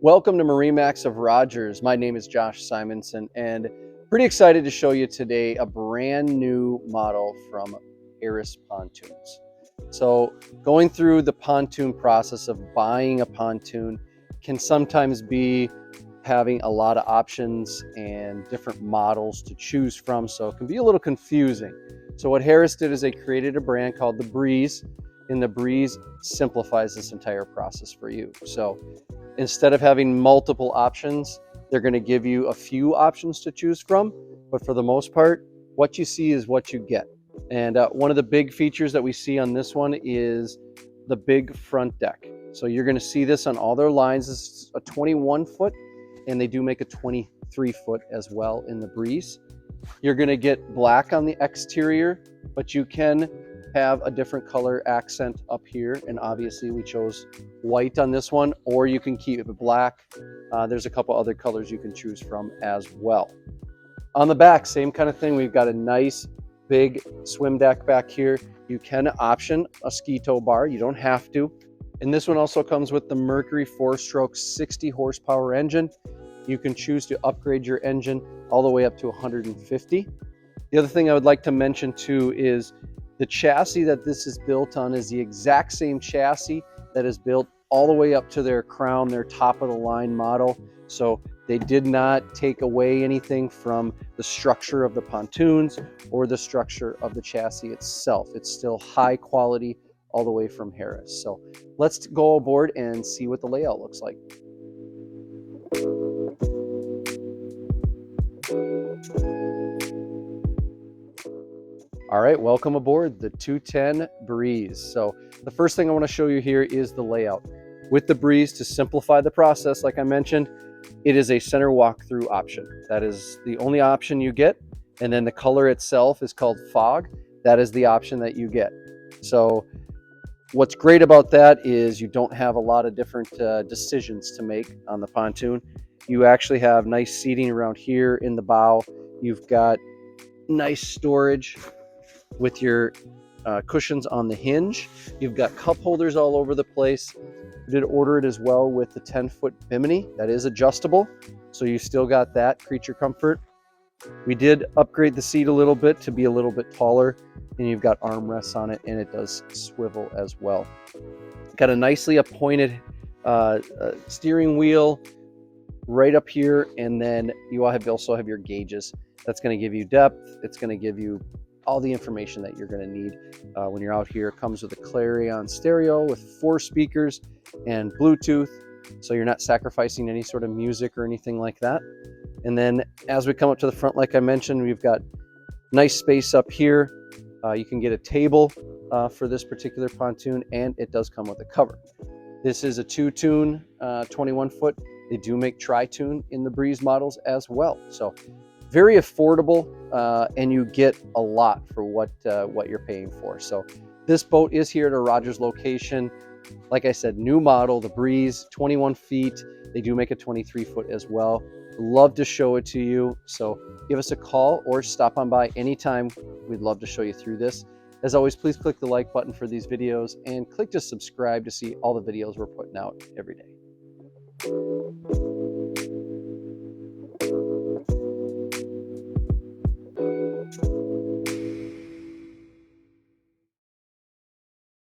Welcome to MarineMax of Rogers. My name is Josh Simonson, and pretty excited to show you today a brand new model from Harris Pontoons. So going through the pontoon process of buying a pontoon can sometimes be having a lot of options and different models to choose from, so it can be a little confusing. So what Harris did is they created a brand called the Breeze, and the Breeze simplifies this entire process for you. So instead of having multiple options, they're going to give you a few options to choose from, but for the most part, what you see is what you get. And one of the big features that we see on this one is the big front deck. So you're going to see this on all their lines. This is a 21 foot, and they do make a 23 foot as well in the Breeze. You're going to get black on the exterior, but you can have a different color accent up here, and obviously we chose white on this one, or you can keep it black. There's a couple other colors you can choose from as well. On the back, same kind of thing. We've got a nice big swim deck back here. You can option a ski tow bar, you don't have to. And this one also comes with the Mercury 4-stroke 60 horsepower engine. You can choose to upgrade your engine all the way up to 150. The other thing I would like to mention too is the chassis that this is built on is the exact same chassis that is built all the way up to their crown, their top of the line model. So they did not take away anything from the structure of the pontoons or the structure of the chassis itself. It's still high quality all the way from Harris. So let's go aboard and see what the layout looks like. All right, welcome aboard the 210 Breeze. So the first thing I want to show you here is the layout. With the Breeze, to simplify the process, like I mentioned, it is a center walkthrough option. That is the only option you get. And then the color itself is called Fog. That is the option that you get. So what's great about that is you don't have a lot of different decisions to make on the pontoon. You actually have nice seating around here in the bow. You've got nice storage with your cushions on the hinge. You've got cup holders all over the place. We did order it as well with the 10-foot bimini that is adjustable, so you still got that creature comfort. We did upgrade the seat a little bit to be a little bit taller, and you've got armrests on it, and it does swivel as well. Got a nicely appointed steering wheel right up here, and then you also have your gauges. That's going to give you depth. It's going to give you all the information that you're going to need when you're out here. It comes with a Clarion stereo with 4 speakers and Bluetooth, so you're not sacrificing any sort of music or anything like that. And then as we come up to the front, like I mentioned, we've got nice space up here. You can get a table for this particular pontoon, and it does come with a cover. This is a 2-tune 21 foot. They do make tri-tune in the Breeze models as well. So very affordable, and you get a lot for what you're paying for. So this boat is here at a Rogers location. Like I said, new model, the Breeze, 21 feet. They do make a 23 foot as well. Love to show it to you. So give us a call or stop on by anytime. We'd love to show you through this. As always, please click the like button for these videos and click to subscribe to see all the videos we're putting out every day.